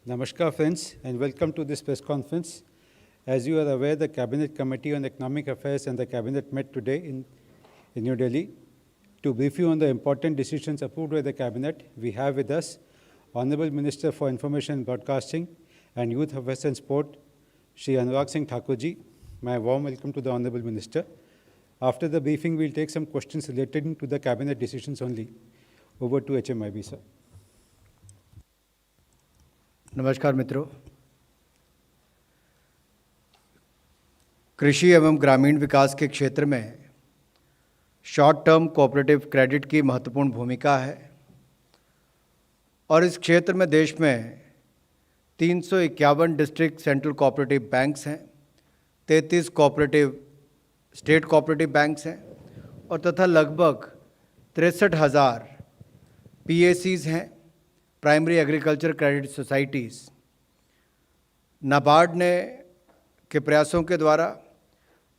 Namaskar friends and welcome to this press conference. As you are aware, the Cabinet Committee on Economic Affairs and the Cabinet met today in New Delhi. To brief you on the important decisions approved by the Cabinet, we have with us Honorable Minister for Information and Broadcasting and Youth Affairs and Sport, Shri Anurag Singh Thakurji. My warm welcome to the Honorable Minister. After the briefing, we'll take some questions related to the Cabinet decisions only. Over to HMIB, sir. नमस्कार मित्रों, कृषि एवं ग्रामीण विकास के क्षेत्र में short term cooperative credit की महत्वपूर्ण भूमिका है और इस क्षेत्र में देश में 351 डिस्ट्रिक्ट सेंट्रल कोऑपरेटिव बैंक्स हैं, 33 कोऑपरेटिव स्टेट कोऑपरेटिव बैंक्स हैं और तथा लगभग 63,000 PACs हैं, primary agriculture credit societies. NABARD ने के प्रयासों के द्वारा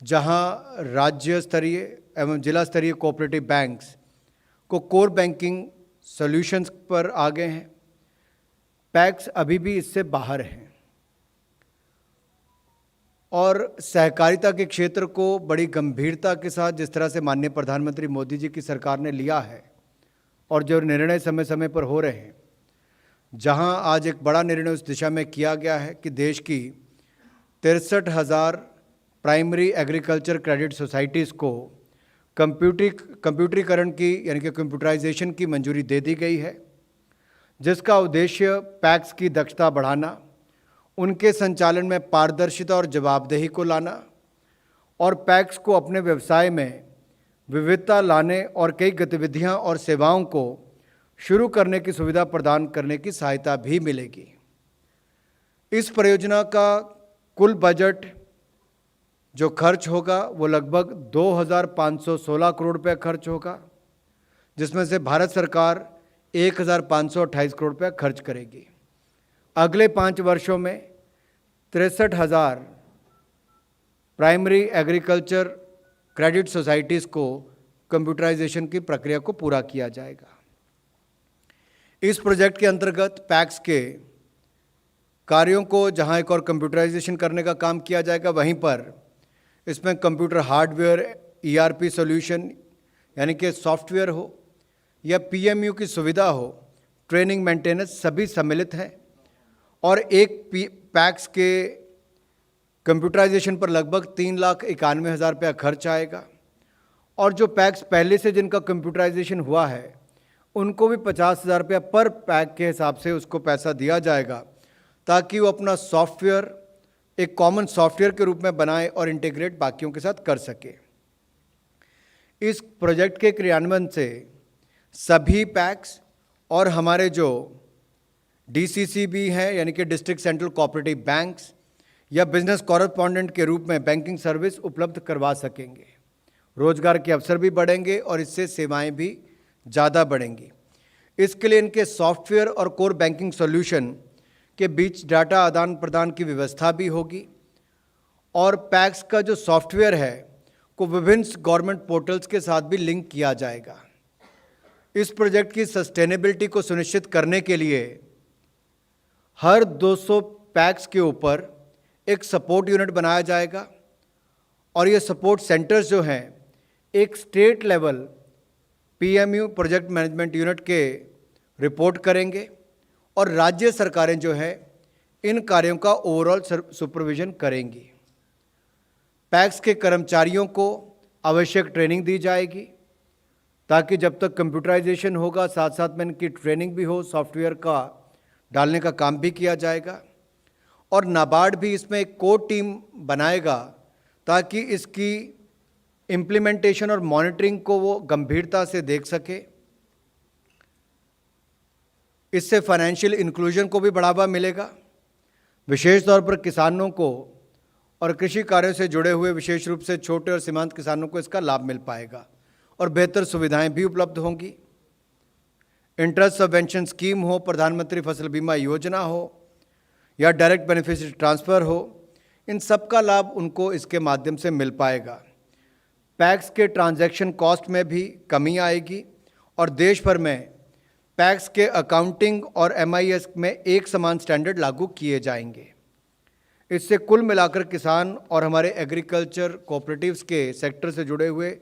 जहां राज्य स्तरीय एवं जिला स्तरीय कोऑपरेटिव बैंक्स को कोर बैंकिंग सॉल्यूशंस पर आ गए हैं, पैक्स अभी भी इससे बाहर हैं और सहकारिता के क्षेत्र को बड़ी गंभीरता के साथ जिस तरह से माननीय प्रधानमंत्री मोदी जी की सरकार ने लिया है और जो निर्णय समय समय पर हो रहे हैं, जहां आज एक बड़ा निर्णय उस दिशा में किया गया है कि देश की 63,000 प्राइमरी एग्रीकल्चर क्रेडिट सोसाइटीज़ को कंप्यूटरीकरण की यानी कि कंप्यूटराइजेशन की मंजूरी दे दी गई है, जिसका उद्देश्य पैक्स की दक्षता बढ़ाना, उनके संचालन में पारदर्शिता और जवाबदेही को लाना और पैक्स को अपने व्यवसाय में विविधता लाने और कई गतिविधियां और सेवाओं को शुरू करने की सुविधा प्रदान करने की सहायता भी मिलेगी। इस परियोजना का कुल बजट जो खर्च होगा वो लगभग 2,516 करोड़ रुपये खर्च होगा, जिसमें से भारत सरकार 1,528 करोड़ रुपये खर्च करेगी। अगले 5 वर्षों में 63,000 प्राइमरी एग्रीकल्चर क्रेडिट सोसाइटीज़ को कंप्यूटराइजेशन की प्रक्रिया को पूरा किया जाएगा। इस प्रोजेक्ट के अंतर्गत पैक्स के कार्यों को जहां एक और कंप्यूटराइजेशन करने का काम किया जाएगा, वहीं पर इसमें कंप्यूटर हार्डवेयर, ERP सॉल्यूशन यानी कि सॉफ्टवेयर हो या PMU की सुविधा हो, ट्रेनिंग मेंटेनेंस सभी सम्मिलित हैं और एक पैक्स के कंप्यूटराइजेशन पर लगभग 3,91,000 रुपया खर्च आएगा और जो पैक्स पहले से जिनका कंप्यूटराइजेशन हुआ है उनको भी 50,000 रुपया पर पैक के हिसाब से उसको पैसा दिया जाएगा, ताकि वो अपना सॉफ्टवेयर एक कॉमन सॉफ्टवेयर के रूप में बनाए और इंटीग्रेट बाकियों के साथ कर सके। इस प्रोजेक्ट के क्रियान्वयन से सभी पैक्स और हमारे जो DCC भी हैं यानी कि डिस्ट्रिक्ट सेंट्रल कोऑपरेटिव बैंक्स या बिजनेस कॉरेस्पॉन्डेंट के रूप में बैंकिंग सर्विस उपलब्ध करवा सकेंगे। रोजगार के अवसर भी बढ़ेंगे और इससे सेवाएं भी ज़्यादा बढ़ेंगी। इसके लिए इनके सॉफ्टवेयर और कोर बैंकिंग सॉल्यूशन के बीच डाटा आदान प्रदान की व्यवस्था भी होगी और पैक्स का जो सॉफ्टवेयर है को विभिन्न गवर्नमेंट पोर्टल्स के साथ भी लिंक किया जाएगा। इस प्रोजेक्ट की सस्टेनेबिलिटी को सुनिश्चित करने के लिए हर 200 पैक्स के ऊपर एक सपोर्ट यूनिट बनाया जाएगा और ये सपोर्ट सेंटर्स जो हैं एक state level PMU project management unit के रिपोर्ट करेंगे और राज्य सरकारें जो है इन कार्यों का ओवरऑल सुपरविजन करेंगी। पैक्स के कर्मचारियों को आवश्यक ट्रेनिंग दी जाएगी ताकि जब तक कंप्यूटराइजेशन होगा साथ साथ में इनकी ट्रेनिंग भी हो, सॉफ्टवेयर का डालने का काम भी किया जाएगा और नाबार्ड भी इसमें एक कोर टीम बनाएगा ताकि इसकी इम्प्लीमेंटेशन और मॉनिटरिंग को वो गंभीरता से देख सके। इससे फाइनेंशियल इंक्लूजन को भी बढ़ावा मिलेगा, विशेष तौर पर किसानों को और कृषि कार्यों से जुड़े हुए विशेष रूप से छोटे और सीमांत किसानों को इसका लाभ मिल पाएगा और बेहतर सुविधाएं भी उपलब्ध होंगी। इंटरेस्ट सबवेंशन स्कीम हो, प्रधानमंत्री फसल बीमा योजना हो या डायरेक्ट बेनिफिशियरी ट्रांसफ़र हो, इन सब का लाभ उनको इसके माध्यम से मिल पाएगा। पैक्स के ट्रांजैक्शन कॉस्ट में भी कमी आएगी और देश भर में पैक्स के अकाउंटिंग और MIS में एक समान स्टैंडर्ड लागू किए जाएंगे। इससे कुल मिलाकर किसान और हमारे एग्रीकल्चर कोऑपरेटिव्स के सेक्टर से जुड़े हुए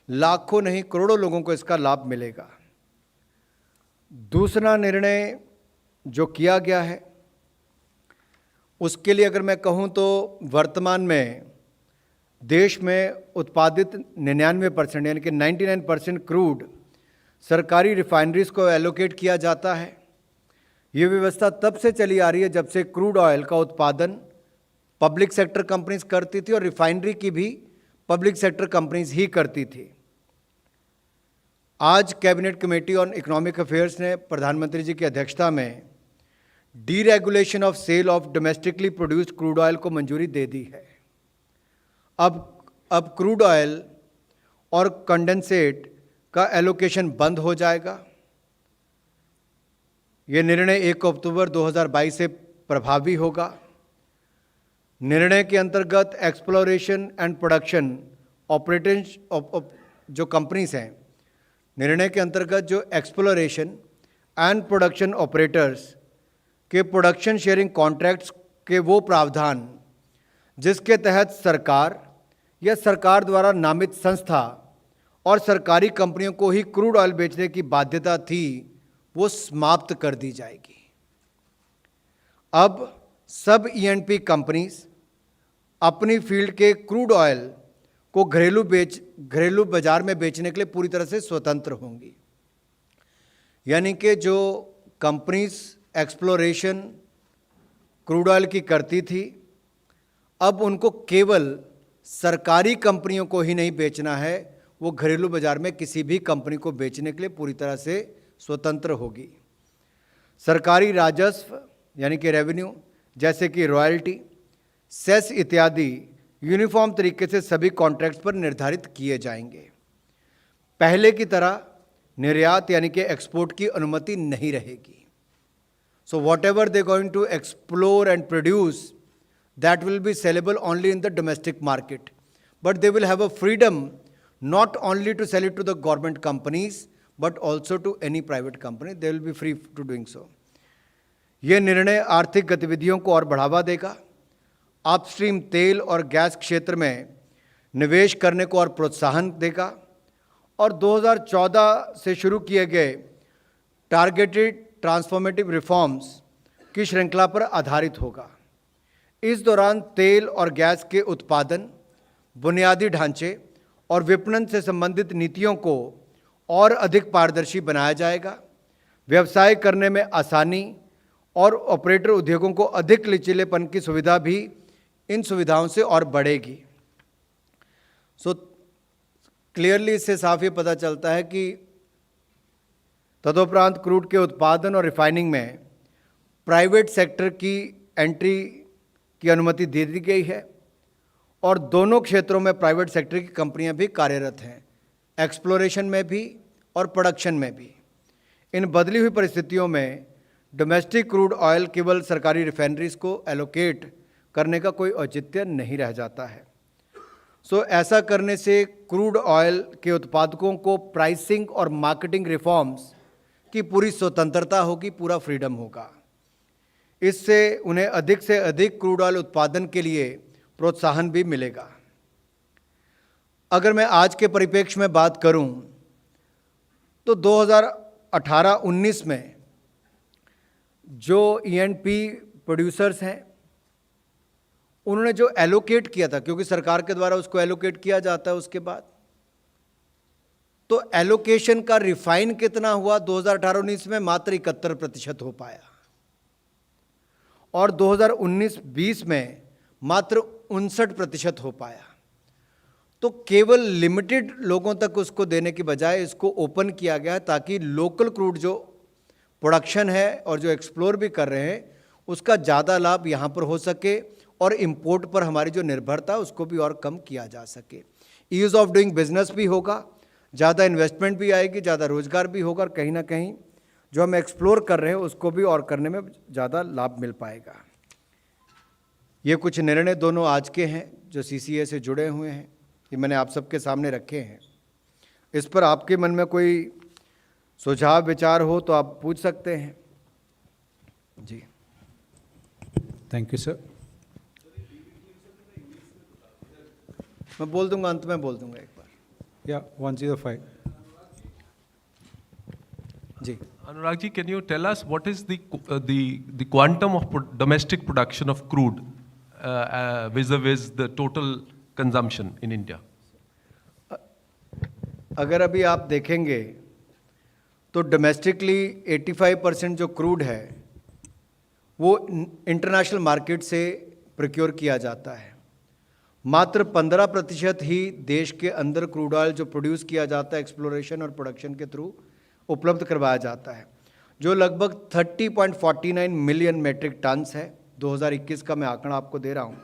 लाखों नहीं करोड़ों लोगों को इसका लाभ मिलेगा। दूसरा निर्णय जो किया गया है उसके लिए अगर मैं कहूँ तो वर्तमान में देश में उत्पादित 99% यानी कि 99% क्रूड सरकारी रिफाइनरीज को एलोकेट किया जाता है। ये व्यवस्था तब से चली आ रही है जब से क्रूड ऑयल का उत्पादन पब्लिक सेक्टर कंपनीज करती थी और रिफाइनरी की भी पब्लिक सेक्टर कंपनीज ही करती थी। आज cabinet committee on economic affairs ने प्रधानमंत्री जी की अध्यक्षता में deregulation of sale of domestically produced crude oil को मंजूरी दे दी है। अब क्रूड ऑयल और कंडेंसेट का एलोकेशन बंद हो जाएगा। ये निर्णय 1 अक्टूबर 2022 से प्रभावी होगा। निर्णय के अंतर्गत एक्सप्लोरेशन एंड प्रोडक्शन ऑपरेटर्स जो कंपनीज हैं, निर्णय के अंतर्गत जो एक्सप्लोरेशन एंड प्रोडक्शन ऑपरेटर्स के प्रोडक्शन शेयरिंग कॉन्ट्रैक्ट्स के वो प्रावधान जिसके तहत सरकार या सरकार द्वारा नामित संस्था और सरकारी कंपनियों को ही क्रूड ऑयल बेचने की बाध्यता थी, वो समाप्त कर दी जाएगी। अब सब E&P कंपनीज अपनी फील्ड के क्रूड ऑयल को घरेलू बाजार में बेचने के लिए पूरी तरह से स्वतंत्र होंगी। यानी कि जो कंपनीज एक्सप्लोरेशन क्रूड ऑयल की करती थी, अब उनको केवल सरकारी कंपनियों को ही नहीं बेचना है, वो घरेलू बाजार में किसी भी कंपनी को बेचने के लिए पूरी तरह से स्वतंत्र होगी। सरकारी राजस्व यानी कि रेवेन्यू जैसे कि रॉयल्टी, सेस इत्यादि यूनिफॉर्म तरीके से सभी कॉन्ट्रैक्ट्स पर निर्धारित किए जाएंगे। पहले की तरह निर्यात यानी कि एक्सपोर्ट की अनुमति नहीं रहेगी। So whatever they going to explore and produce that will be sellable only in the domestic market, but they will have a freedom not only to sell it to the government companies but also to any private company. They will be free to doing so. ये निर्णय आर्थिक गतिविधियों को और बढ़ावा देगा, upstream तेल और गैस क्षेत्र में निवेश करने को और प्रोत्साहन देगा और 2014 से शुरू किए गए टारगेटेड ट्रांसफॉर्मेटिव रिफॉर्म्स की श्रृंखला पर आधारित होगा। इस दौरान तेल और गैस के उत्पादन, बुनियादी ढांचे और विपणन से संबंधित नीतियों को और अधिक पारदर्शी बनाया जाएगा। व्यवसाय करने में आसानी और ऑपरेटर उद्योगों को अधिक लचीलेपन की सुविधा भी इन सुविधाओं से और बढ़ेगी। सो क्लियरली इससे साफ ये पता चलता है कि तदुपरांत क्रूड के उत्पादन और रिफाइनिंग में प्राइवेट सेक्टर की एंट्री की अनुमति दे दी गई है और दोनों क्षेत्रों में प्राइवेट सेक्टर की कंपनियां भी कार्यरत हैं, एक्सप्लोरेशन में भी और प्रोडक्शन में भी। इन बदली हुई परिस्थितियों में डोमेस्टिक क्रूड ऑयल केवल सरकारी रिफाइनरीज को एलोकेट करने का कोई औचित्य नहीं रह जाता है। सो ऐसा करने से क्रूड ऑयल के उत्पादकों को प्राइसिंग और मार्केटिंग रिफॉर्म्स की पूरी स्वतंत्रता होगी, पूरा फ्रीडम होगा। इससे उन्हें अधिक से अधिक क्रूड ऑयल उत्पादन के लिए प्रोत्साहन भी मिलेगा। अगर मैं आज के परिप्रेक्ष्य में बात करूं तो 2018-19 में जो E&P प्रोड्यूसर्स हैं उन्होंने जो एलोकेट किया था, क्योंकि सरकार के द्वारा उसको एलोकेट किया जाता है उसके बाद, तो एलोकेशन का रिफाइन कितना हुआ 2018-19 में मात्र 71% हो पाया और 2019-20 में मात्र 59% हो पाया। तो केवल लिमिटेड लोगों तक उसको देने की बजाय इसको ओपन किया गया ताकि लोकल क्रूड जो प्रोडक्शन है और जो एक्सप्लोर भी कर रहे हैं उसका ज़्यादा लाभ यहाँ पर हो सके और इंपोर्ट पर हमारी जो निर्भरता उसको भी और कम किया जा सके। ईज़ ऑफ डूइंग बिजनेस भी होगा, ज़्यादा इन्वेस्टमेंट भी आएगी, ज़्यादा रोजगार भी होगा और कहीं ना कहीं जो हम एक्सप्लोर कर रहे हैं उसको भी और करने में ज़्यादा लाभ मिल पाएगा। ये कुछ निर्णय दोनों आज के हैं जो CCA से जुड़े हुए हैं, ये मैंने आप सबके सामने रखे हैं। इस पर आपके मन में कोई सुझाव विचार हो तो आप पूछ सकते हैं। जी Thank you, sir. मैं बोल दूंगा, अंत में बोल दूंगा एक बार। Yeah, 105. Ji Anurag ji, can you tell us what is the quantum of domestic production of crude vis-a-vis the total consumption in India? अगर अभी आप देखेंगे तो डोमेस्टिकली 85% जो क्रूड है वो इंटरनेशनल मार्केट से प्रोक्योर किया जाता है। मात्र 15% ही देश के अंदर क्रूड ऑयल जो प्रोड्यूस किया जाता है एक्सप्लोरेशन और प्रोडक्शन के थ्रू उपलब्ध करवाया जाता है, जो लगभग 30.49 मिलियन मेट्रिक टन्स है। 2021 का मैं आंकड़ा आपको दे रहा हूँ,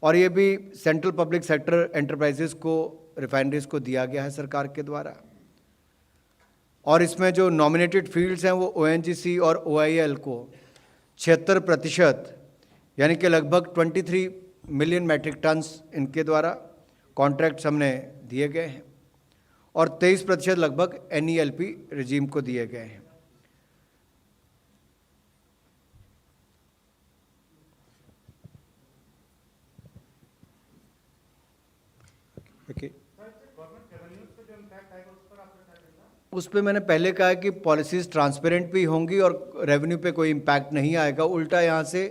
और ये भी सेंट्रल पब्लिक सेक्टर एंटरप्राइजेस को, रिफाइनरीज को दिया गया है सरकार के द्वारा। और इसमें जो नॉमिनेटेड फील्ड्स हैं वो ONGC और OIL को 76% यानी कि लगभग 23 मिलियन मेट्रिक टन्स इनके द्वारा कॉन्ट्रैक्ट्स हमने दिए गए हैं, और 23% लगभग NELP रिजीम को दिए गए हैं। Okay. उस पे मैंने पहले कहा कि पॉलिसीज़ ट्रांसपेरेंट भी होंगी और रेवेन्यू पे कोई इम्पैक्ट नहीं आएगा। उल्टा यहाँ से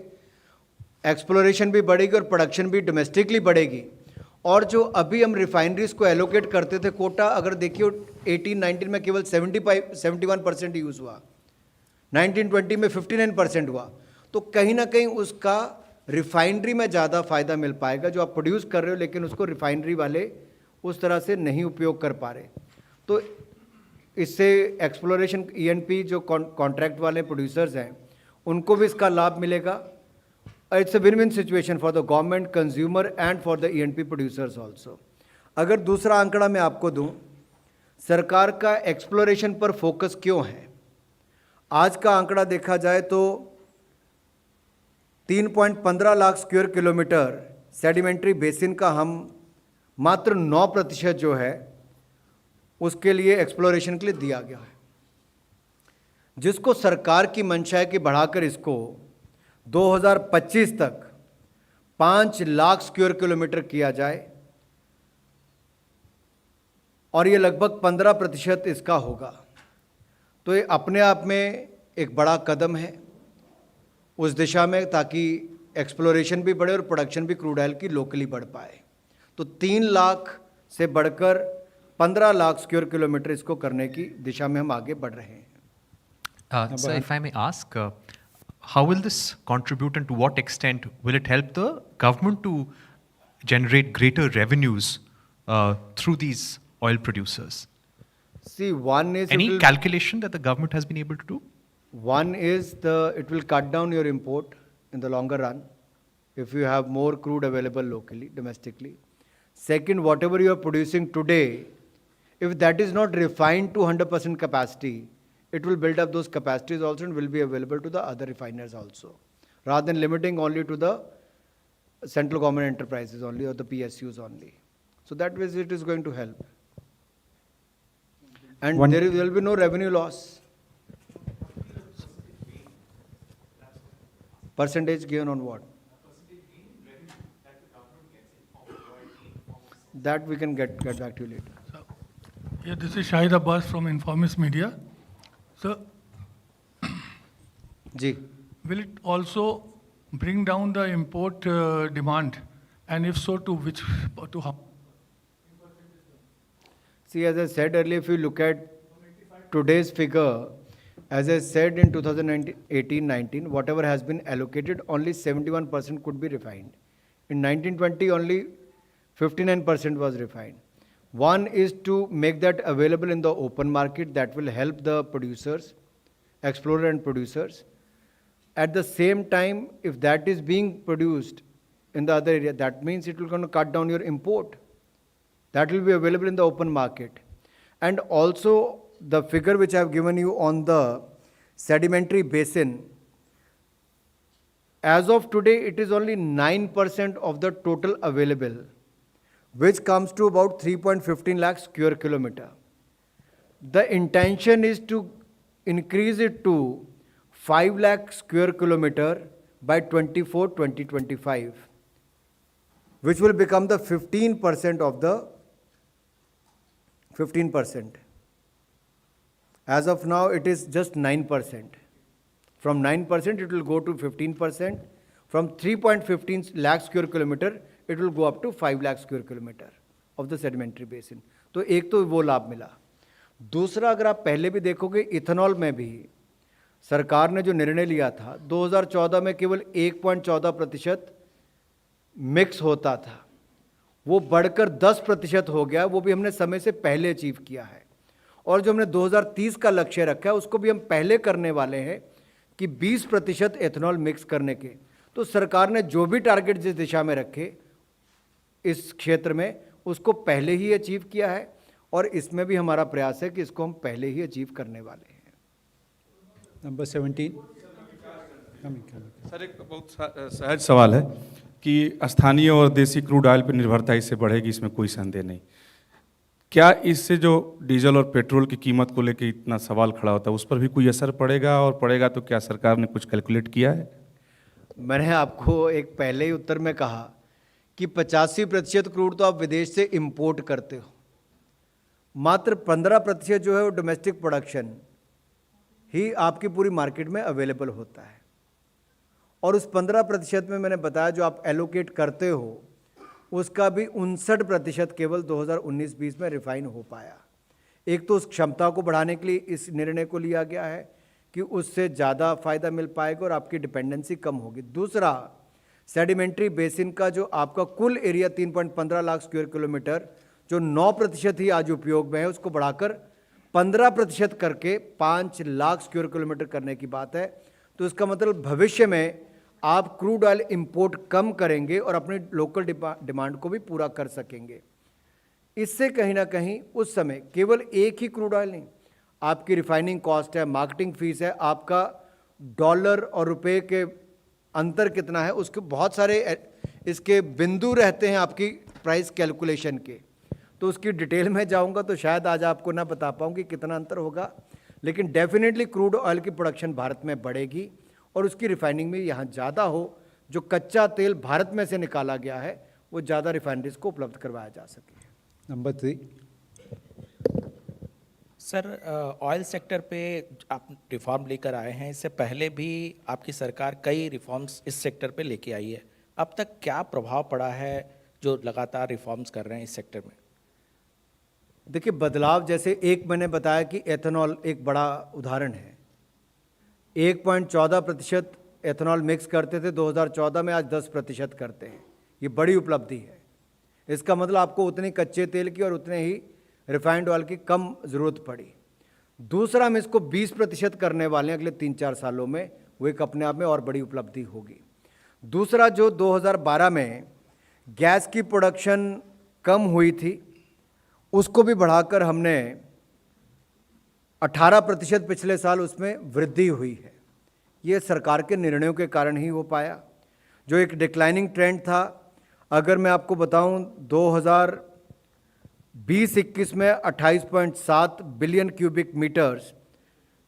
एक्सप्लोरेशन भी बढ़ेगी और प्रोडक्शन भी डोमेस्टिकली बढ़ेगी। और जो अभी हम रिफाइनरीज को एलोकेट करते थे कोटा, अगर देखिए 18-19 में केवल 71% यूज़ हुआ, 19-20 में 59% हुआ, तो कहीं ना कहीं उसका रिफाइनरी में ज़्यादा फ़ायदा मिल पाएगा। जो आप प्रोड्यूस कर रहे हो लेकिन उसको रिफाइनरी वाले उस तरह से नहीं उपयोग कर पा रहे, तो इससे एक्सप्लोरेशन ENP जो कॉन्ट्रैक्ट वाले प्रोड्यूसर्स हैं उनको भी इसका लाभ मिलेगा। It's a win win situation for the government, consumer and for the ENP producers also. अगर दूसरा आंकड़ा मैं आपको दूं, सरकार का एक्सप्लोरेशन पर फोकस क्यों है, आज का आंकड़ा देखा जाए तो 3.15 lakh square kilometre sedimentary basin का हम मात्र 9% जो है उसके लिए एक्सप्लोरेशन के लिए दिया गया है, जिसको सरकार की मंशा है कि बढ़ाकर इसको 2025 तक 5 लाख स्क्वायर किलोमीटर किया जाए, और ये लगभग 15% इसका होगा। तो ये अपने आप में एक बड़ा कदम है उस दिशा में, ताकि एक्सप्लोरेशन भी बढ़े और प्रोडक्शन भी क्रूड ऑयल की लोकली बढ़ पाए। तो 3 लाख से बढ़कर 15 लाख स्क्वायर किलोमीटर इसको करने की दिशा में हम आगे बढ़ रहे हैं। Sir, if I may ask, how will this contribute and to what extent will it help the government to generate greater revenues through these oil producers? See, one is Any calculation that the government has been able to do? One is it will cut down your import in the longer run if you have more crude available locally, domestically. Second, whatever you are producing today, if that is not refined to 100% capacity, it will build up those capacities also and will be available to the other refiners also, rather than limiting only to the central government enterprises only or the PSUs only. So that way it is going to help. And there will be no revenue loss. Percentage given on what? That we can get back to you later. Yeah, this is Shahid Abbas from Informis Media. So, ji, will it also bring down the import demand, and if so, to how? see, as I said earlier, if you look at today's figure, as I said in 2018-19, whatever has been allocated, only 71% could be refined. In 1920, only 59% was refined. One is to make that available in the open market. That will help the producers, explorer and producers. At the same time, if that is being produced in the other area, that means it will going to cut down your import. That will be available in the open market. And also the figure which I have given you on the sedimentary basin, as of today, it is only 9% of the total available, which comes to about 3.15 lakh square kilometer. The intention is to increase it to 5 lakh square kilometer by 2025, which will become the 15% of the 15%. As of now, it is just 9%. From 9%, it will go to 15%. From 3.15 lakh square kilometer, it will go up to 5 lakh square kilometer of the sedimentary basin. तो एक तो वो लाभ मिला. दूसरा, अगर आप पहले भी देखोगे, इथेनॉल में भी सरकार ने जो निर्णय लिया था, 2014 में केवल 1.14% मिक्स होता था, वो बढ़कर 10% हो गया. वो भी हमने समय से पहले अचीव किया है. और जो हमने 2030 का लक्ष्य रखा है, उसको भी हम पहले करने वाले हैं कि 20% एथेनॉल मिक्स करने के. तो सरकार ने जो भी टारगेट जिस दिशा में रखे इस क्षेत्र में, उसको पहले ही अचीव किया है. और इसमें भी हमारा प्रयास है कि इसको हम पहले ही अचीव करने वाले हैं. Number 17. Coming. सर, एक बहुत सहज सवाल है कि स्थानीय और देसी क्रूड ऑयल पर निर्भरता इससे बढ़ेगी, इसमें कोई संदेह नहीं. क्या इससे जो डीजल और पेट्रोल की कीमत को लेकर इतना सवाल खड़ा होता है, उस पर भी कोई असर पड़ेगा, और पड़ेगा तो क्या सरकार ने कुछ कैलकुलेट किया है? मैंने आपको एक पहले ही उत्तर में कहा कि 85% क्रूड तो आप विदेश से इंपोर्ट करते हो. मात्र 15% जो है वो डोमेस्टिक प्रोडक्शन ही आपकी पूरी मार्केट में अवेलेबल होता है. और उस 15% में मैंने बताया जो आप एलोकेट करते हो, उसका भी 59% केवल 2019-20 में रिफाइन हो पाया. एक तो उस क्षमता को बढ़ाने के लिए इस निर्णय को लिया गया है कि उससे ज़्यादा फ़ायदा मिल पाएगा और आपकी डिपेंडेंसी कम होगी. दूसरा, सेडिमेंट्री बेसिन का जो आपका कुल एरिया 3.15 लाख स्क्वायर किलोमीटर, जो 9% ही आज उपयोग में है, उसको बढ़ाकर 15% करके 5 लाख स्क्वायर किलोमीटर करने की बात है. तो इसका मतलब भविष्य में आप क्रूड ऑयल इंपोर्ट कम करेंगे और अपनी लोकल डिमांड को भी पूरा कर सकेंगे. इससे कहीं ना कहीं उस समय केवल एक ही क्रूड ऑयल नहीं, आपकी रिफाइनिंग कॉस्ट है, मार्केटिंग फीस है, आपका डॉलर और रुपए के अंतर कितना है, उसके बहुत सारे इसके बिंदु रहते हैं आपकी प्राइस कैलकुलेशन के. तो उसकी डिटेल में जाऊंगा तो शायद आज आपको ना बता पाऊँ कि कितना अंतर होगा, लेकिन डेफिनेटली क्रूड ऑयल की प्रोडक्शन भारत में बढ़ेगी और उसकी रिफाइनिंग में यहाँ ज़्यादा हो. जो कच्चा तेल भारत में से निकाला गया है, वो ज़्यादा रिफाइनरीज को उपलब्ध करवाया जा सके. Number 3. सर, ऑयल सेक्टर पे आप रिफॉर्म लेकर आए हैं. इससे पहले भी आपकी सरकार कई रिफॉर्म्स इस सेक्टर पे लेके आई है. अब तक क्या प्रभाव पड़ा है जो लगातार रिफॉर्म्स कर रहे हैं इस सेक्टर में? देखिए, बदलाव जैसे एक मैंने बताया कि एथेनॉल एक बड़ा उदाहरण है. 1.14% एथेनॉल मिक्स करते थे 2014 में, आज 10% करते हैं. ये बड़ी उपलब्धि है. इसका मतलब आपको उतने कच्चे तेल की और उतने ही रिफाइंड ऑयल की कम ज़रूरत पड़ी. दूसरा, हम इसको 20% करने वाले हैं अगले 3-4 सालों में. वो एक अपने आप में और बड़ी उपलब्धि होगी. दूसरा, जो 2012 में गैस की प्रोडक्शन कम हुई थी, उसको भी बढ़ाकर हमने 18% पिछले साल उसमें वृद्धि हुई है. ये सरकार के निर्णयों के कारण ही हो पाया. जो एक डिक्लाइनिंग ट्रेंड था, अगर मैं आपको बताऊं, 2020-21 में 28.7 बिलियन क्यूबिक मीटर्स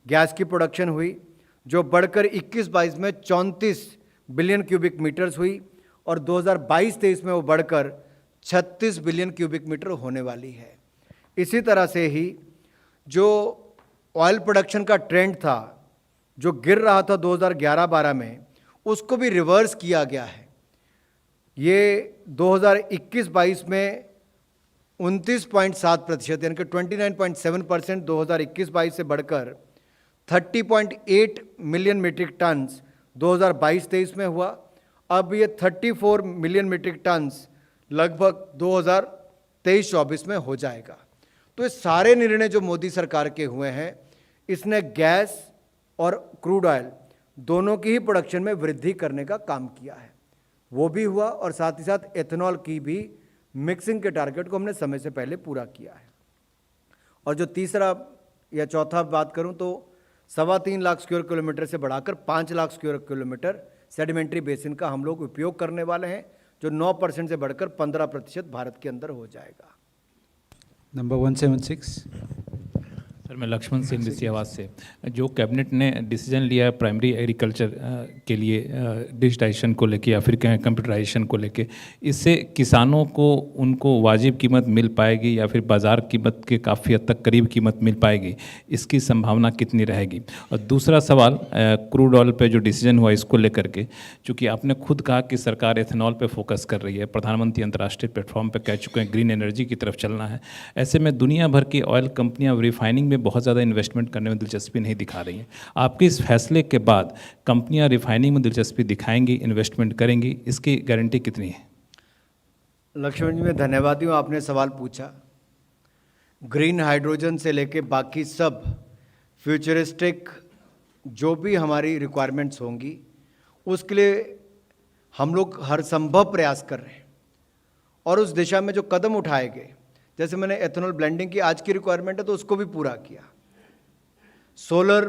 गैस की प्रोडक्शन हुई, जो बढ़कर 21-22 में 34 बिलियन क्यूबिक मीटर्स हुई, और 2022-23 में वो बढ़कर 36 बिलियन क्यूबिक मीटर होने वाली है. इसी तरह से ही जो ऑयल प्रोडक्शन का ट्रेंड था, जो गिर रहा था 2011-12 में, उसको भी रिवर्स किया गया है. ये 2021-22 में 29.7%, यानी कि 29.7% 2021-22 से बढ़कर 30.8 मिलियन मीट्रिक टन्स 2022-23 में हुआ. अब ये 34 मिलियन मीट्रिक टन्स लगभग 2023-24 में हो जाएगा. तो ये सारे निर्णय जो मोदी सरकार के हुए हैं, इसने गैस और क्रूड ऑयल दोनों की ही प्रोडक्शन में वृद्धि करने का काम किया है. वो भी हुआ, और साथ ही साथ एथेनॉल की भी मिक्सिंग के टारगेट को हमने समय से पहले पूरा किया है. और जो तीसरा या चौथा बात करूं तो 3.25 लाख स्क्वायर किलोमीटर से बढ़ाकर 5 lakh square kilometre sedimentary basin का हम लोग उपयोग करने वाले हैं, जो 9% से बढ़कर 15% भारत के अंदर हो जाएगा. Number 176. सर मैं लक्ष्मण सिंह विसियावास से। जो कैबिनेट ने डिसीजन लिया है प्राइमरी एग्रीकल्चर के लिए डिजिटाइजेशन को लेके या फिर कंप्यूटराइजेशन को लेके, इससे किसानों को उनको वाजिब कीमत मिल पाएगी या फिर बाज़ार कीमत के काफ़ी हद तक करीब कीमत मिल पाएगी, इसकी संभावना कितनी रहेगी? और दूसरा सवाल क्रूड ऑयल पे जो डिसीजन हुआ इसको लेकर के, चूँकि आपने खुद कहा कि सरकार एथेनॉल पे फोकस कर रही है, प्रधानमंत्री अंतर्राष्ट्रीय प्लेटफॉर्म पे कह चुके हैं ग्रीन एनर्जी की तरफ चलना है, ऐसे में दुनिया भर की ऑयल कंपनियां रिफाइनिंग में बहुत ज़्यादा इन्वेस्टमेंट करने में दिलचस्पी नहीं दिखा रही हैं। आपके इस फैसले के बाद कंपनियां रिफाइनिंग में दिलचस्पी दिखाएंगी, इन्वेस्टमेंट करेंगी, इसकी गारंटी कितनी है? लक्ष्मण जी, मैं धन्यवादी हूँ, आपने सवाल पूछा। ग्रीन हाइड्रोजन से लेके बाकी सब फ्यूचरिस्टिक जो भी हमारी रिक्वायरमेंट्स होंगी, उसके लिए हम लोग हर संभव प्रयास कर रहे हैं और उस दिशा में जो कदम उठाए गए, जैसे मैंने एथेनॉल ब्लेंडिंग की आज की रिक्वायरमेंट है तो उसको भी पूरा किया। सोलर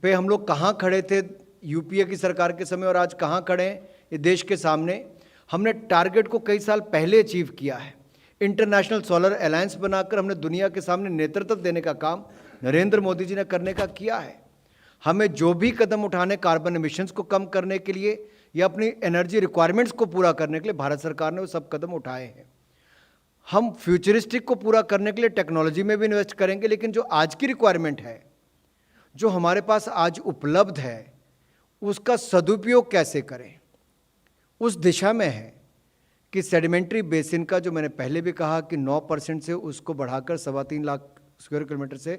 पे हम लोग कहाँ खड़े थे यूपीए की सरकार के समय और आज कहाँ खड़े हैं ये देश के सामने, हमने टारगेट को कई साल पहले अचीव किया है। इंटरनेशनल सोलर अलायंस बनाकर हमने दुनिया के सामने नेतृत्व देने का काम नरेंद्र मोदी जी ने करने का किया है। हमें जो भी कदम उठाने कार्बन एमिशंस को कम करने के लिए या अपनी एनर्जी रिक्वायरमेंट्स को पूरा करने के लिए भारत सरकार ने वो सब कदम उठाए हैं। हम फ्यूचरिस्टिक को पूरा करने के लिए टेक्नोलॉजी में भी इन्वेस्ट करेंगे, लेकिन जो आज की रिक्वायरमेंट है, जो हमारे पास आज उपलब्ध है, उसका सदुपयोग कैसे करें, उस दिशा में है कि सेडिमेंट्री बेसिन का, जो मैंने पहले भी कहा कि 9% से उसको बढ़ाकर 3.25 लाख स्क्वायर किलोमीटर से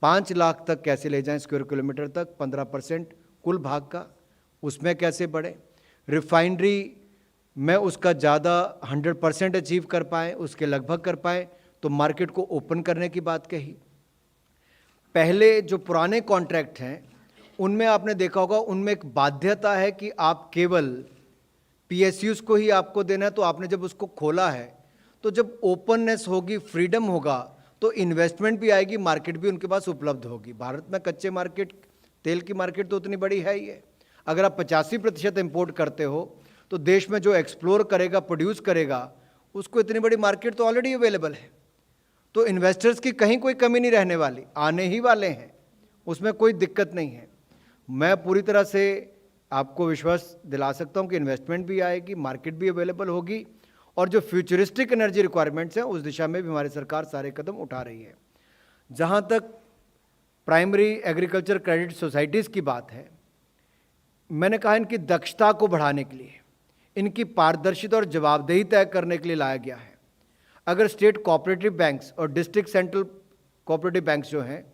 5 लाख तक कैसे ले जाएं स्क्वायर किलोमीटर तक, 15% कुल भाग का, उसमें कैसे बढ़े। रिफाइनरी में उसका ज़्यादा 100% अचीव कर पाएँ, उसके लगभग कर पाएँ, तो मार्केट को ओपन करने की बात कही। पहले जो पुराने कॉन्ट्रैक्ट हैं उनमें आपने देखा होगा, उनमें एक बाध्यता है कि आप केवल पीएसयूज़ को ही आपको देना है। तो आपने जब उसको खोला है तो जब ओपननेस होगी, फ्रीडम होगा, तो इन्वेस्टमेंट भी आएगी, मार्केट भी उनके पास उपलब्ध होगी। भारत में कच्चे मार्केट, तेल की मार्केट तो उतनी बड़ी है ही है। अगर आप 85% इम्पोर्ट करते हो तो देश में जो एक्सप्लोर करेगा, प्रोड्यूस करेगा, उसको इतनी बड़ी मार्केट तो ऑलरेडी अवेलेबल है। तो इन्वेस्टर्स की कहीं कोई कमी नहीं रहने वाली, आने ही वाले हैं, उसमें कोई दिक्कत नहीं है। मैं पूरी तरह से आपको विश्वास दिला सकता हूं कि इन्वेस्टमेंट भी आएगी, मार्केट भी अवेलेबल होगी, और जो फ्यूचरिस्टिक एनर्जी रिक्वायरमेंट्स हैं उस दिशा में भी हमारी सरकार सारे कदम उठा रही है। जहां तक प्राइमरी एग्रीकल्चर क्रेडिट सोसाइटीज़ की बात है, मैंने कहा इनकी दक्षता को बढ़ाने के लिए, इनकी पारदर्शिता और जवाबदेही तय करने के लिए लाया गया है। अगर स्टेट कोऑपरेटिव बैंक्स और डिस्ट्रिक्ट सेंट्रल कोऑपरेटिव बैंक्स जो हैं,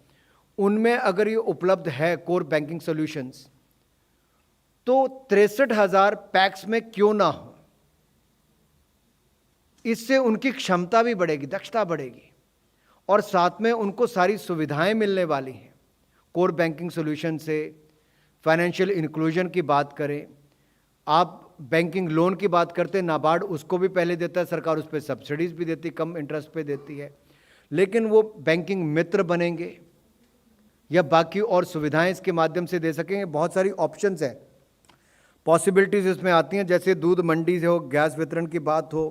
उनमें अगर ये उपलब्ध है कोर बैंकिंग सॉल्यूशंस, तो 63,000 पैक्स में क्यों ना हो। इससे उनकी क्षमता भी बढ़ेगी, दक्षता बढ़ेगी, और साथ में उनको सारी सुविधाएं मिलने वाली हैं। कोर बैंकिंग सॉल्यूशन से फाइनेंशियल इंक्लूजन की बात करें, आप बैंकिंग लोन की बात करते हैं, नाबार्ड उसको भी पहले देता है, सरकार उस पर सब्सिडीज़ भी देती, कम इंटरेस्ट पे देती है, लेकिन वो बैंकिंग मित्र बनेंगे या बाकी और सुविधाएं इसके माध्यम से दे सकेंगे। बहुत सारी ऑप्शंस हैं, पॉसिबिलिटीज़ इसमें आती हैं, जैसे दूध मंडी से हो, गैस वितरण की बात हो,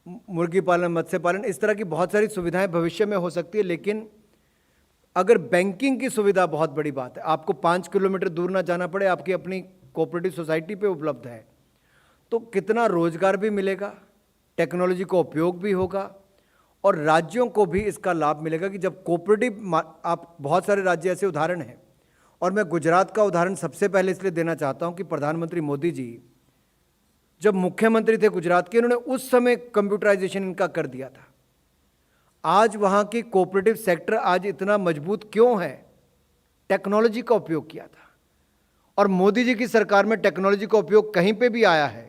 मुर्गी पालन, मत्स्य पालन, इस तरह की बहुत सारी सुविधाएं भविष्य में हो सकती है। लेकिन अगर बैंकिंग की सुविधा बहुत बड़ी बात है, आपको 5 किलोमीटर दूर ना जाना पड़े, आपकी अपनी कोऑपरेटिव सोसाइटी पे उपलब्ध है, तो कितना रोजगार भी मिलेगा, टेक्नोलॉजी का उपयोग भी होगा, और राज्यों को भी इसका लाभ मिलेगा कि जब कोऑपरेटिव, आप बहुत सारे राज्य ऐसे उदाहरण हैं, और मैं गुजरात का उदाहरण सबसे पहले इसलिए देना चाहता हूं कि प्रधानमंत्री मोदी जी जब मुख्यमंत्री थे गुजरात के, उन्होंने उस समय कंप्यूटराइजेशन इनका कर दिया था। आज वहाँ की कोऑपरेटिव सेक्टर आज इतना मजबूत क्यों है? टेक्नोलॉजी का उपयोग किया था, और मोदी जी की सरकार में टेक्नोलॉजी का उपयोग कहीं पे भी आया है।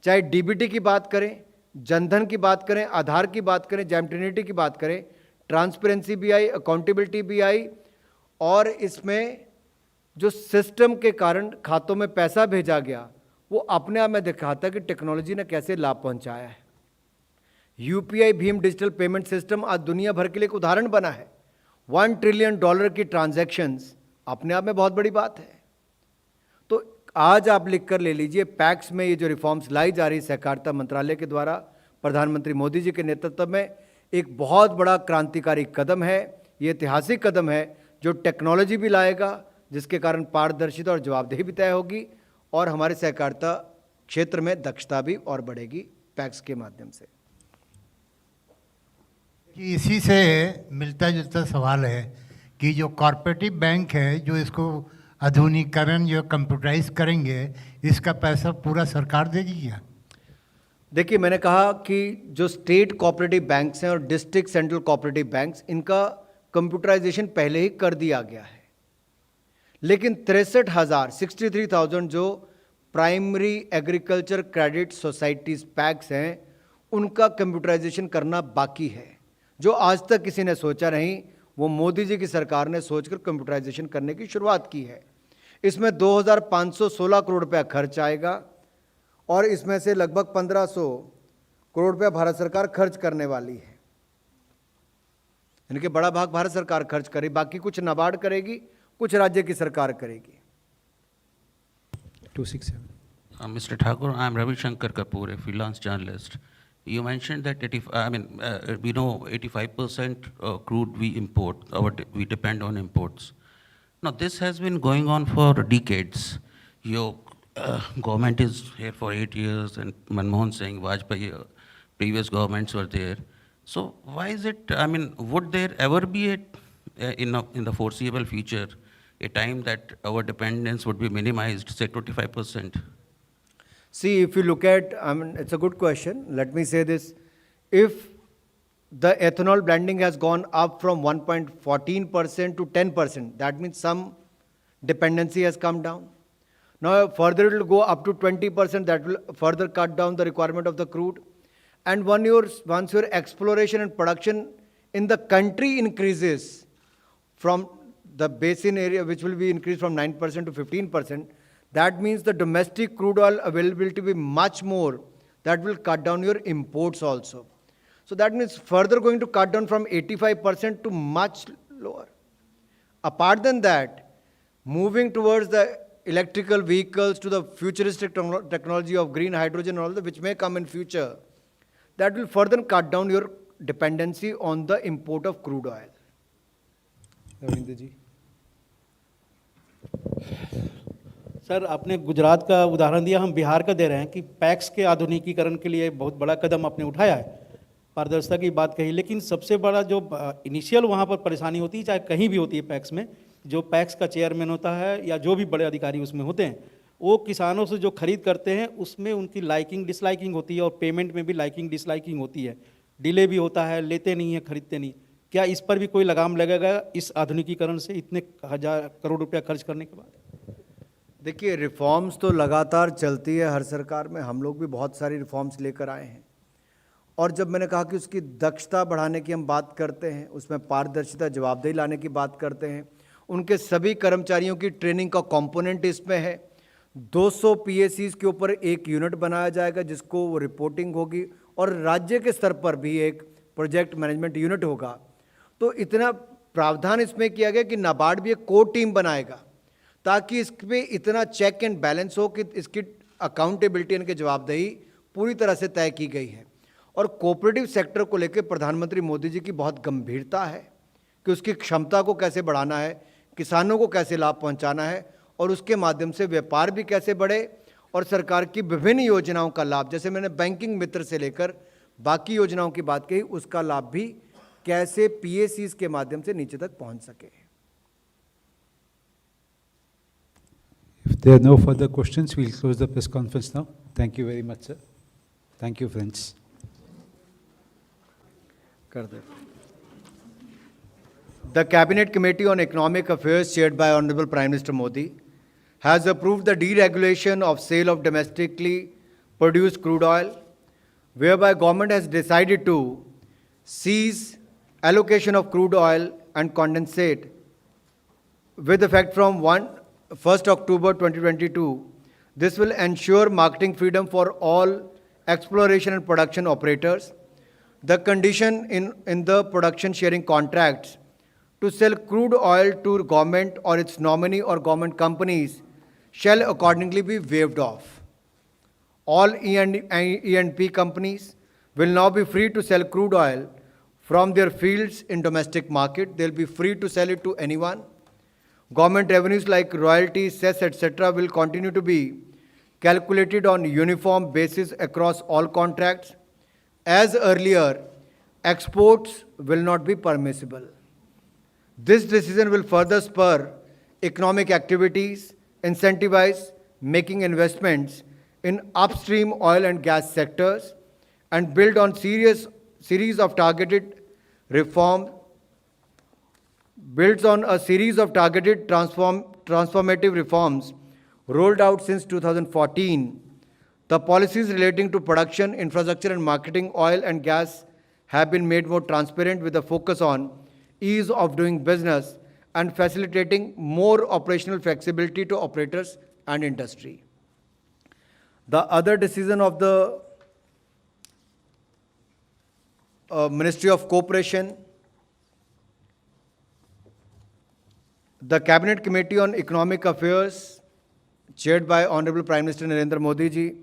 चाहे डीबीटी की बात करें, जनधन की बात करें, आधार की बात करें, जैम ट्रिनिटी की बात करें, ट्रांसपेरेंसी भी आई, अकाउंटेबिलिटी भी आई, और इसमें जो सिस्टम के कारण खातों में पैसा भेजा गया, वो अपने आप में दिखाता है कि टेक्नोलॉजी ने कैसे लाभ पहुंचाया है। UPI Bhim digital payment system आज दुनिया भर के लिए एक उदाहरण बना है। $1 ट्रिलियन की ट्रांजैक्शंस अपने आप में बहुत बड़ी बात है। तो आज आप लिख कर ले लीजिए, पैक्स में ये जो रिफॉर्म्स लाई जा रही सहकारिता मंत्रालय के द्वारा प्रधानमंत्री मोदी जी के नेतृत्व में, एक बहुत बड़ा क्रांतिकारी कदम है। ये ऐतिहासिक कदम है जो टेक्नोलॉजी भी लाएगा, जिसके कारण पारदर्शिता और जवाबदेही भी तय होगी और हमारे सहकारिता क्षेत्र में दक्षता भी और बढ़ेगी पैक्स के माध्यम से। कि इसी से मिलता जुलता सवाल है कि जो कॉर्पोरेटिव बैंक है जो इसको आधुनिकीकरण जो कंप्यूटराइज करेंगे, इसका पैसा पूरा सरकार देगी क्या? देखिए, मैंने कहा कि जो स्टेट कोऑपरेटिव बैंक्स हैं और डिस्ट्रिक्ट सेंट्रल कोऑपरेटिव बैंक्स, इनका कंप्यूटराइजेशन पहले ही कर दिया गया है, लेकिन 63,000 जो primary agriculture credit societies PACS हैं, उनका कंप्यूटराइजेशन करना बाकी है। जो आज तक किसी ने सोचा नहीं, वो मोदी जी की सरकार ने सोचकर कंप्यूटराइजेशन करने की शुरुआत की है। इसमें 2,516 करोड़ रुपया खर्च आएगा और इसमें से लगभग 1,500 करोड़ रुपया भारत सरकार खर्च करने वाली है। इनके बड़ा भाग भारत सरकार खर्च करे, बाकी कुछ नाबार्ड करेगी, कुछ राज्य की सरकार करेगी। 267. Mr. Thakur, I'm Ravi Shankar Kapoor, a freelance journalist. You mentioned that we know 85% crude we import, we depend on imports. Now, this has been going on for decades. Your government is here for 8 years, and Manmohan Singh, Vajpayee, previous governments were there. So, why is it, would there ever be in the foreseeable future a time that our dependence would be minimized, say 25%? See, if you look at, it's a good question. Let me say this. If the ethanol blending has gone up from 1.14% to 10%, that means some dependency has come down. Now, further it will go up to 20%, that will further cut down the requirement of the crude. And once your exploration and production in the country increases from the basin area, which will be increased from 9% to 15%, that means the domestic crude oil availability will be much more. That will cut down your imports also. So that means further going to cut down from 85% to much lower. Apart than that, moving towards the electrical vehicles, to the futuristic technology of green hydrogen and all that, which may come in future, that will further cut down your dependency on the import of crude oil. Ravindra ji. Sir, आपने गुजरात का उदाहरण दिया, हम बिहार का दे रहे हैं कि PACS के आधुनिकीकरण के लिए बहुत बड़ा कदम आपने उठाया है, पारदर्शिता की बात कही, लेकिन सबसे बड़ा जो इनिशियल वहाँ पर परेशानी होती है, चाहे कहीं भी होती है पैक्स में, जो पैक्स का चेयरमैन होता है या जो भी बड़े अधिकारी उसमें होते हैं, वो किसानों से जो खरीद करते हैं उसमें उनकी लाइकिंग डिसलाइकिंग होती है और पेमेंट में भी लाइकिंग डिसलाइकिंग होती है, डिले भी होता है, लेते नहीं है, खरीदते नहीं। क्या इस पर भी कोई लगाम लगेगा इस आधुनिकीकरण से इतने 1,000 करोड़ रुपया खर्च करने के बाद? देखिए, रिफॉर्म्स तो लगातार चलती है हर सरकार में, हम लोग भी बहुत सारी रिफॉर्म्स लेकर आए हैं। और जब मैंने कहा कि उसकी दक्षता बढ़ाने की हम बात करते हैं, उसमें पारदर्शिता, जवाबदेही लाने की बात करते हैं, उनके सभी कर्मचारियों की ट्रेनिंग का कंपोनेंट इसमें है। 200 PSCs के ऊपर एक यूनिट बनाया जाएगा जिसको वो रिपोर्टिंग होगी, और राज्य के स्तर पर भी एक प्रोजेक्ट मैनेजमेंट यूनिट होगा। तो इतना प्रावधान इसमें किया गया कि नाबार्ड भी एक कोर टीम बनाएगा, ताकि इस पे इतना चेक एंड बैलेंस हो कि इसकी अकाउंटेबिलिटी, इनके जवाबदेही पूरी तरह से तय की गई है। और कोऑपरेटिव सेक्टर को लेकर प्रधानमंत्री मोदी जी की बहुत गंभीरता है कि उसकी क्षमता को कैसे बढ़ाना है, किसानों को कैसे लाभ पहुंचाना है, और उसके माध्यम से व्यापार भी कैसे बढ़े, और सरकार की विभिन्न योजनाओं का लाभ, जैसे मैंने बैंकिंग मित्र से लेकर बाकी योजनाओं की बात कही, उसका लाभ भी कैसे PSCs के माध्यम से नीचे तक पहुंच सके। If there are no further questions, we'll close the press conference now. Thank you very much, sir. Thank you, friends. The Cabinet Committee on Economic Affairs, chaired by Honorable Prime Minister Modi, has approved the deregulation of sale of domestically produced crude oil, whereby government has decided to cease allocation of crude oil and condensate with effect from 1st October 2022. This will ensure marketing freedom for all exploration and production operators. The condition in the production sharing contracts to sell crude oil to government or its nominee or government companies shall accordingly be waived off. All E&P companies will now be free to sell crude oil from their fields in domestic market. They'll be free to sell it to anyone. Government revenues like royalties, cess, etc. will continue to be calculated on uniform basis across all contracts. As earlier, exports will not be permissible. This decision will further spur economic activities, incentivize making investments in upstream oil and gas sectors, and build on series of targeted transformative reforms rolled out since 2014. The policies relating to production, infrastructure, and marketing oil and gas have been made more transparent with a focus on ease of doing business and facilitating more operational flexibility to operators and industry. The other decision of the Ministry of Cooperation, the Cabinet Committee on Economic Affairs, chaired by Honorable Prime Minister Narendra Modi ji,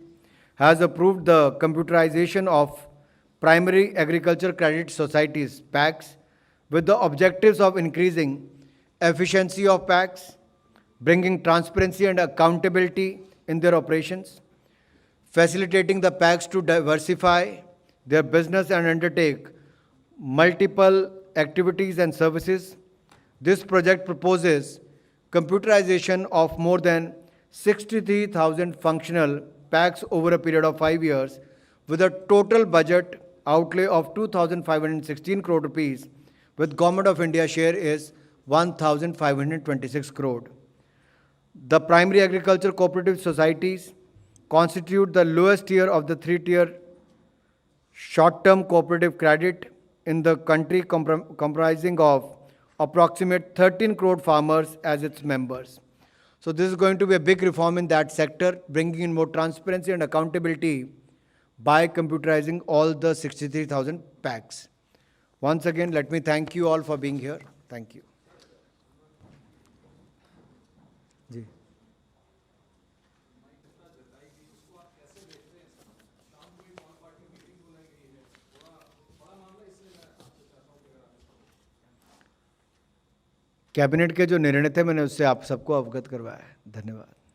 has approved the computerization of primary agriculture credit societies, PACs, with the objectives of increasing efficiency of PACs, bringing transparency and accountability in their operations, facilitating the PACs to diversify their business and undertake multiple activities and services. This project proposes computerization of more than 63,000 functional PACs over a period of 5 years, with a total budget outlay of 2,516 crore rupees, with Government of India share is 1,526 crore. The primary agriculture cooperative societies constitute the lowest tier of the 3-tier short-term cooperative credit in the country, comprising of approximate 13 crore farmers as its members. So this is going to be a big reform in that sector, bringing in more transparency and accountability by computerizing all the 63,000 PACs. Once again, let me thank you all for being here. Thank you. जी cabinet के जो निर्णय थे मैंने उससे आप सबको अवगत करवाया है। धन्यवाद।